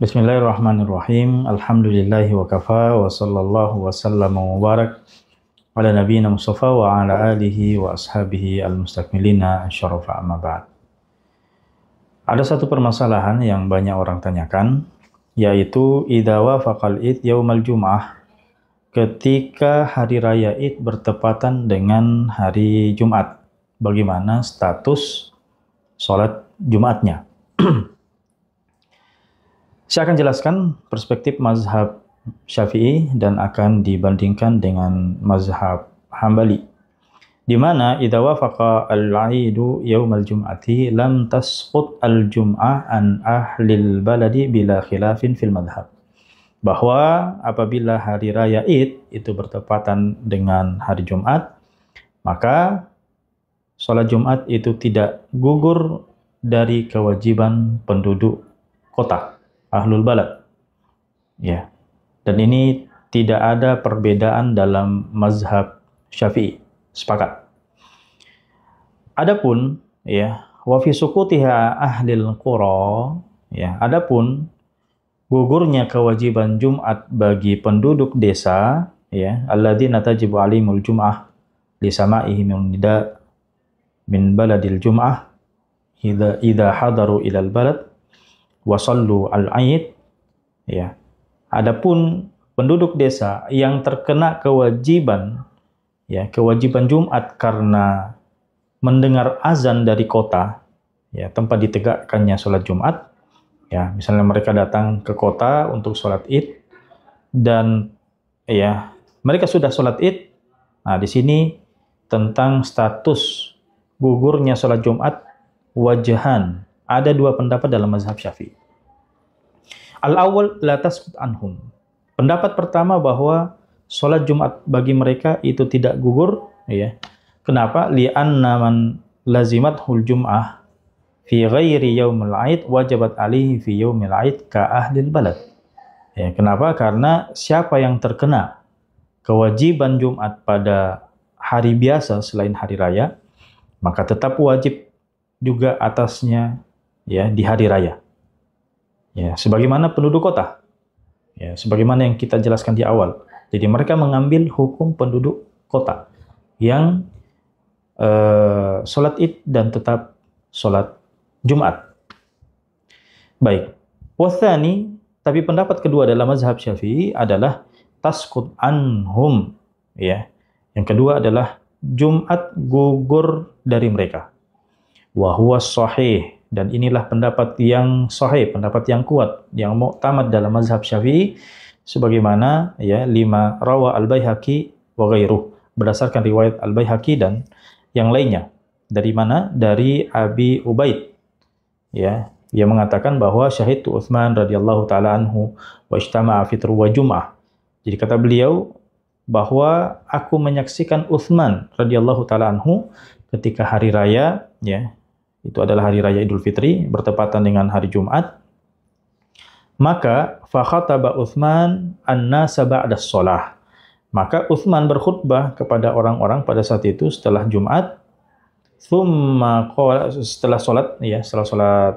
Bismillahirrahmanirrahim. Alhamdulillahi wa kafa wa sallallahu wa sallam wa barak ala nabiyyina Mustafa wa ala alihi wa ashabihi al-mustakmilina syarafa amma ba'd. Ada satu permasalahan yang banyak orang tanyakan, yaitu idza wafaqal id yaumal jum'ah, ketika hari raya Id bertepatan dengan hari Jumat, bagaimana status sholat Jumatnya? Saya akan jelaskan perspektif mazhab Syafi'i dan akan dibandingkan dengan mazhab Hambali, di mana idza wafaqa al-'aidu yaumal jum'ati lam tasqut al-jum'ah an ahlil baladi bila khilafin fil madhab. Bahwa apabila hari raya Id itu bertepatan dengan hari Jumat, maka sholat Jumat itu tidak gugur dari kewajiban penduduk kota, ahlul balad. Ya. Dan ini tidak ada perbedaan dalam mazhab Syafi'i. Sepakat. Adapun ya, wa fi sukutiha ahlil qura, ya, adapun gugurnya kewajiban Jumat bagi penduduk desa, ya, alladzina tajibu alimul jum'ah li sama'ihi min nida min baladil jum'ah idza hadaru ilal balad wa sallu al-'aid, ya. Adapun penduduk desa yang terkena kewajiban, ya, kewajiban Jumat karena mendengar azan dari kota, ya, tempat ditegakkannya sholat Jumat, ya, misalnya mereka datang ke kota untuk sholat Id dan ya mereka sudah sholat Id. Nah, di sini tentang status gugurnya sholat Jumat wajahan. Ada dua pendapat dalam mazhab Syafi'i. Al-awwal la tasqut anhum. Pendapat pertama bahwa sholat Jumat bagi mereka itu tidak gugur, ya. Kenapa? Li'anna man lazimathul jum'ah fi ghairi yaumil 'aid wajabat alaihi fi yaumil 'aid ka ahlil balad. Ya, kenapa? Karena siapa yang terkena kewajiban Jumat pada hari biasa selain hari raya, maka tetap wajib juga atasnya, ya, di hari raya. Ya, sebagaimana penduduk kota. Ya, sebagaimana yang kita jelaskan di awal. Jadi mereka mengambil hukum penduduk kota yang sholat Id dan tetap sholat Jumat. Baik. Wathani, tapi pendapat kedua dalam mazhab Syafi'i adalah tasqut anhum, ya. Yang kedua adalah Jumat gugur dari mereka. Wa huwa shahih, dan inilah pendapat yang sahih, pendapat yang kuat, yang mu'tamad dalam mazhab Syafi'i, sebagaimana, ya, lima rawa al-Baihaqi wa ghairuh, berdasarkan riwayat al-Baihaqi dan yang lainnya. Dari mana? Dari Abi Ubaid, ya, yang mengatakan bahwa syahidtu Utsman radhiyallahu taala anhu wa ijtama'a fitru wa jum'ah. Jadi kata beliau bahwa aku menyaksikan Utsman radhiyallahu taala anhu ketika hari raya, ya, itu adalah hari raya Idul Fitri bertepatan dengan hari Jumat. Maka fa khataba Utsman an-nasa ba'da shalah. Maka Utsman berkhutbah kepada orang-orang pada saat itu setelah Jumat. Tsumma qala, setelah salat, ya, setelah salat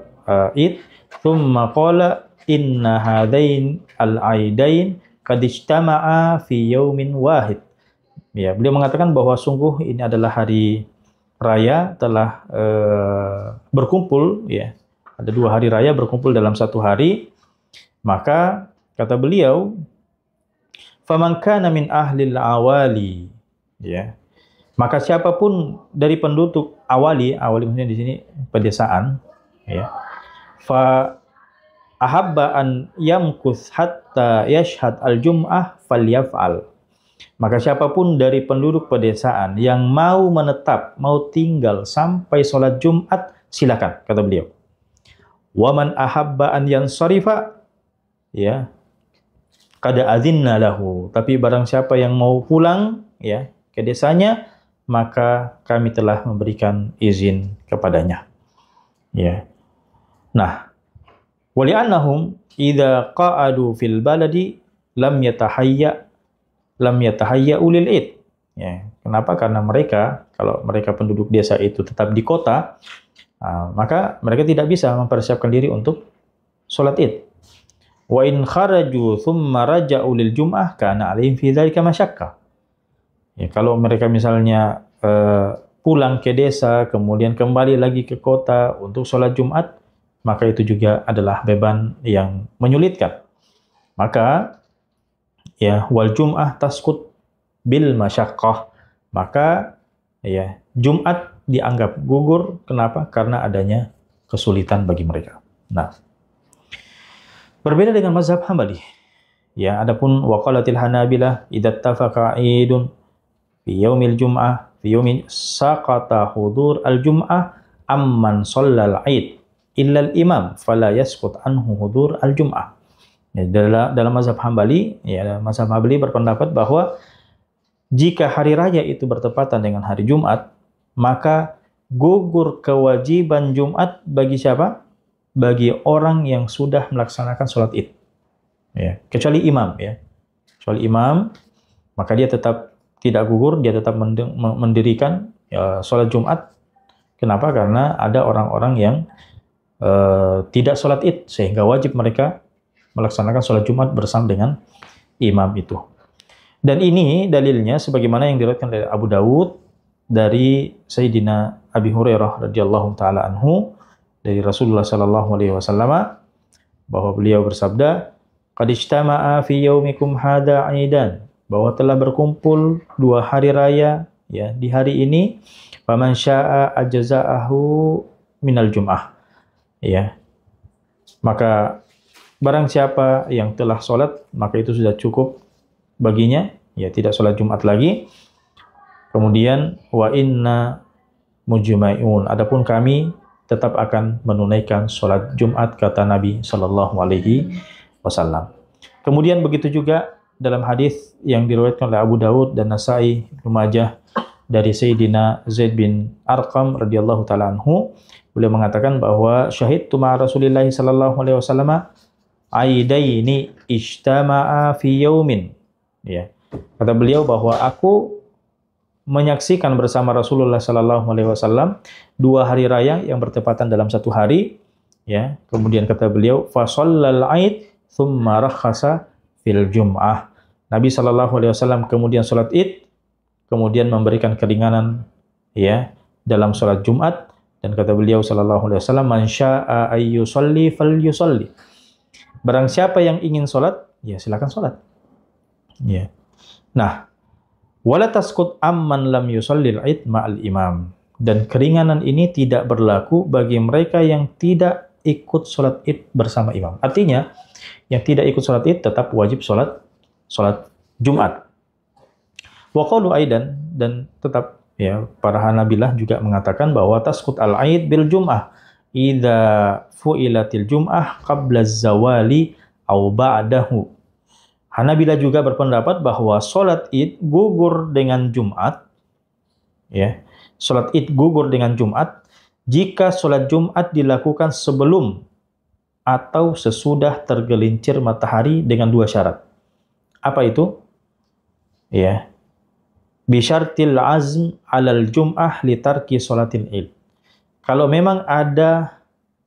Id, tsumma qala inna hadain al-aidain qad ijtama'a fi yaumin wahid. Ya, beliau mengatakan bahwa sungguh ini adalah hari raya telah berkumpul, ya. Ada dua hari raya berkumpul dalam satu hari. Maka kata beliau, faman kana min ahlil awali, ya. Maka siapapun dari penduduk awali maksudnya di sini pedesaan, ya. Fa ahabba an yamkus hatta yashhad al-jum'ah falyaf'al. Maka siapapun dari penduduk pedesaan yang mau menetap, mau tinggal sampai sholat Jumat, silakan, kata beliau. Waman ahabba an yansarifa, ya, kada adzinna lahu. Tapi barang siapa yang mau pulang, ya, ke desanya, maka kami telah memberikan izin kepadanya. Ya. Nah, wali'annahum idza qa'adu fil baladi lam yatahayya'u lil id. Ya, kenapa? Karena mereka, kalau mereka penduduk desa itu tetap di kota, maka mereka tidak bisa mempersiapkan diri untuk sholat Id. Wa in kharaju thumma raja'u lil jum'ah kana 'alaihim fi dzalika masyaqqah. Ya, kalau mereka misalnya pulang ke desa kemudian kembali lagi ke kota untuk sholat Jumat, maka itu juga adalah beban yang menyulitkan. Maka ya wal jum'ah taskut bil masyaqqah. Maka ya Jumat dianggap gugur. Kenapa? Karena adanya kesulitan bagi mereka. Nah, berbeda dengan mazhab Hambali. Ya, adapun waqalatil Hanabilah idza tafaqa 'idun fi yaumil jum'ah fi yaumin saqata hudur al-jum'ah amman shallal 'id illa al-imam fala yasqut anhu hudur al-jum'ah. Ya, dalam mazhab Hambali, ya mazhab Hambali berpendapat bahwa jika hari raya itu bertepatan dengan hari Jumat, maka gugur kewajiban Jumat bagi siapa? Bagi orang yang sudah melaksanakan sholat Id. Ya, kecuali imam, ya. Kecuali imam, maka dia tetap tidak gugur, dia tetap mendirikan ya, sholat Jumat. Kenapa? Karena ada orang-orang yang tidak sholat Id, sehingga wajib mereka melaksanakan sholat Jumat bersama dengan imam itu. Dan ini dalilnya sebagaimana yang diriwayatkan oleh Abu Dawud dari Sayyidina Abi Hurairah radhiyallahu taala anhu dari Rasulullah sallallahu alaihi wasallam bahwa beliau bersabda, "Qad ijtama'a fi yaumikum hadza 'aidan," bahwa telah berkumpul dua hari raya ya di hari ini, faman syaa'a ajza'ahu minal jum'ah. Ya. Maka barang siapa yang telah sholat, maka itu sudah cukup baginya, ya tidak sholat Jumat lagi. Kemudian wa inna mujma'un, adapun kami tetap akan menunaikan sholat Jumat, kata Nabi Shallallahu Alaihi Wasallam. Kemudian begitu juga dalam hadis yang diriwayatkan oleh Abu Dawud dan Nasai, Ibnu Majah dari Sayyidina Zaid bin Arqam radhiyallahu taala anhu, beliau mengatakan bahwa syahidtu ma'a Rasulillah sallallahu alaihi wasallam aidaini ijtama'a fi yaumin. Ya. Kata beliau bahwa aku menyaksikan bersama Rasulullah sallallahu alaihi wasallam dua hari raya yang bertepatan dalam satu hari, ya. Kemudian kata beliau fa shallal 'aid tsumma rakhasa fil jum'ah. Nabi sallallahu alaihi wasallam kemudian salat Id, kemudian memberikan keringanan ya dalam salat Jumat, dan kata beliau sallallahu alaihi wasallam man syaa'a ayyusalli falyusalli. Barang siapa yang ingin salat, ya silakan salat. Ya. Nah, wala taskut amman lam yusallil id ma'al imam. Dan keringanan ini tidak berlaku bagi mereka yang tidak ikut sholat id bersama imam. Artinya, yang tidak ikut sholat id tetap wajib sholat Jumat. Wa qalu aidan, dan tetap ya para Hanabilah juga mengatakan bahwa taskut al-aid bil jum'ah idza fu'ilatil jum'ah qabla zawali au ba'dahu. Hanabilah juga berpendapat bahwa sholat Id gugur dengan Jumat, ya, sholat Id gugur dengan Jumat jika sholat Jumat dilakukan sebelum atau sesudah tergelincir matahari dengan dua syarat. Apa itu? Ya, bisyartil azm alal jum'ah litarki sholatil Id. Kalau memang ada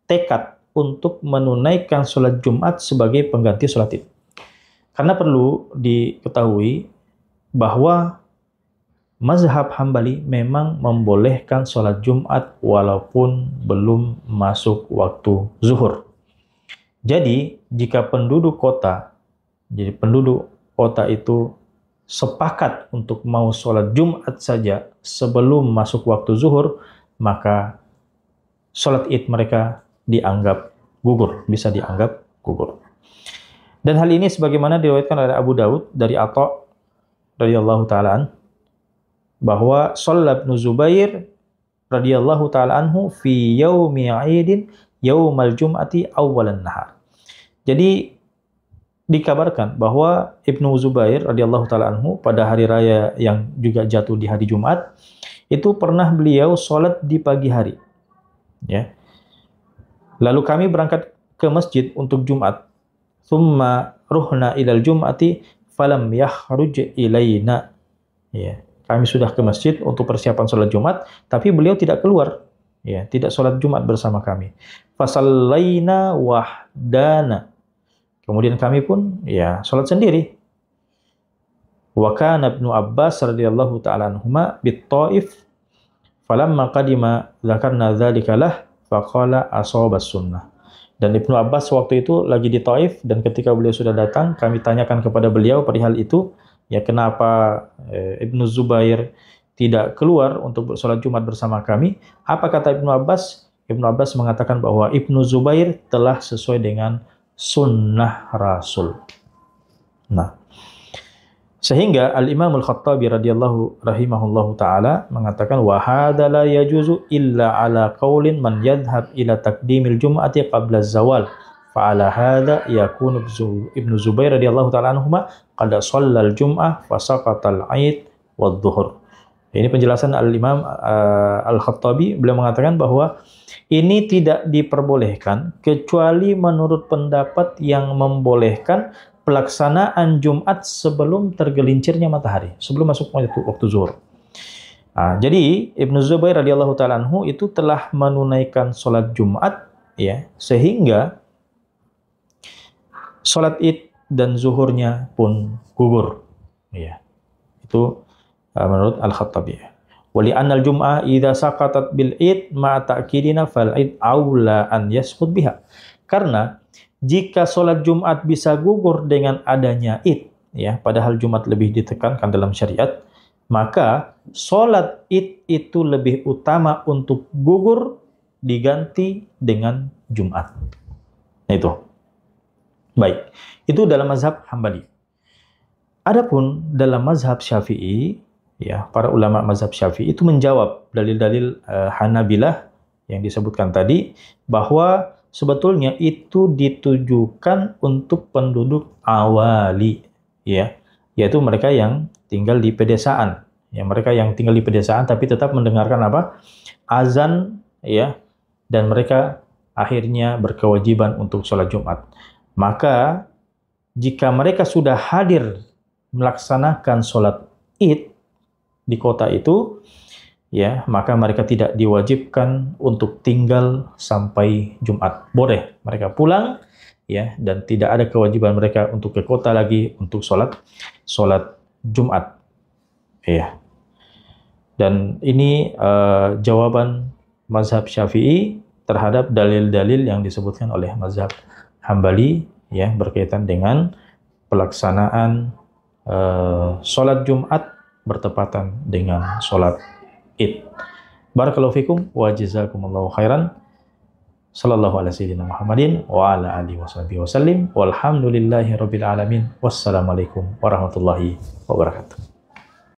tekad untuk menunaikan sholat Jumat sebagai pengganti sholat Id. Karena perlu diketahui bahwa mazhab Hambali memang membolehkan sholat Jumat walaupun belum masuk waktu zuhur. Jadi, jika penduduk kota itu sepakat untuk mau sholat Jumat saja sebelum masuk waktu zuhur, maka sholat Id mereka dianggap gugur, bisa dianggap gugur. Dan hal ini sebagaimana diriwayatkan oleh Abu Dawud dari Atha radhiyallahu taala bahwa sholat Ibnu Zubair radhiyallahu taala anhu fi yaumi 'aidin yaumal jum'ati awwalan nahar. Jadi dikabarkan bahwa Ibnu Zubair radhiyallahu taala anhu pada hari raya yang juga jatuh di hari Jumat itu pernah beliau sholat di pagi hari. Ya. Lalu kami berangkat ke masjid untuk Jumat. Tsumma ruhna ilal jum'ati falam yakhruj ilaina. Ya, kami sudah ke masjid untuk persiapan sholat Jumat, tapi beliau tidak keluar. Ya, tidak sholat Jumat bersama kami. Fasallaina wahdana. Kemudian kami pun ya salat sendiri. Wa kana Ibnu Abbas radhiyallahu ta'ala anhuma bit-Thaif falamma qadima dzakarna dzalika lah faqala ashabas sunnah. Dan Ibnu Abbas waktu itu lagi di Thaif, dan ketika beliau sudah datang, kami tanyakan kepada beliau perihal itu, ya kenapa Ibnu Zubair tidak keluar untuk sholat Jumat bersama kami. Apa kata Ibnu Abbas? Ibnu Abbas mengatakan bahwa Ibnu Zubair telah sesuai dengan sunnah Rasul. Nah, sehingga Al-Imam Al-Khattabi radhiyallahu rahimahullahu taala mengatakan wa hadza la yajuzu illa ala qaulin man yadhhab ila taqdimil jum'ati qabla az-zawal. Fa ala hadza yakunu Ibnu Zubair radhiyallahu taala anhuma qad shallal jum'ah fa saqatal 'id wadh-dhuhr. Ini penjelasan Al-Imam Al-Khattabi. Beliau mengatakan bahwa ini tidak diperbolehkan kecuali menurut pendapat yang membolehkan pelaksanaan Jumat sebelum tergelincirnya matahari, sebelum masuk waktu zuhur. Nah, jadi Ibnu Zubair radhiyallahu ta'ala anhu itu telah menunaikan sholat Jumat, ya, sehingga sholat Id dan zuhurnya pun gugur. Ya, itu menurut Al-Khattabi. Wali annal jum'ah idza saqatat bil id ma ta'kidina fal id aula an yasqut biha. Karena jika sholat Jumat bisa gugur dengan adanya id, ya, padahal Jumat lebih ditekankan dalam syariat, maka sholat id itu lebih utama untuk gugur diganti dengan Jumat. Nah, itu. Baik, itu dalam mazhab Hambali. Adapun dalam mazhab Syafi'i, ya, para ulama mazhab Syafi'i itu menjawab dalil-dalil Hanabilah yang disebutkan tadi, bahwa sebetulnya itu ditujukan untuk penduduk awali, ya, yaitu mereka yang tinggal di pedesaan, ya, mereka yang tinggal di pedesaan tapi tetap mendengarkan apa? Azan, ya, dan mereka akhirnya berkewajiban untuk sholat Jumat. Maka jika mereka sudah hadir melaksanakan sholat Id di kota itu, ya, maka mereka tidak diwajibkan untuk tinggal sampai Jumat. Boleh mereka pulang, ya, dan tidak ada kewajiban mereka untuk ke kota lagi untuk sholat Jumat. Ya. Dan ini jawaban mazhab Syafi'i terhadap dalil-dalil yang disebutkan oleh mazhab Hambali, ya, berkaitan dengan pelaksanaan sholat Jumat bertepatan dengan sholat Id. Barakallahu fikum wa jazakumullahu khairan. Sallallahu ala sayyidina Muhammadin wa ala alihi washabihi wasallim. Walhamdulillahi rabbil alamin. Wassalamualaikum warahmatullahi wabarakatuh.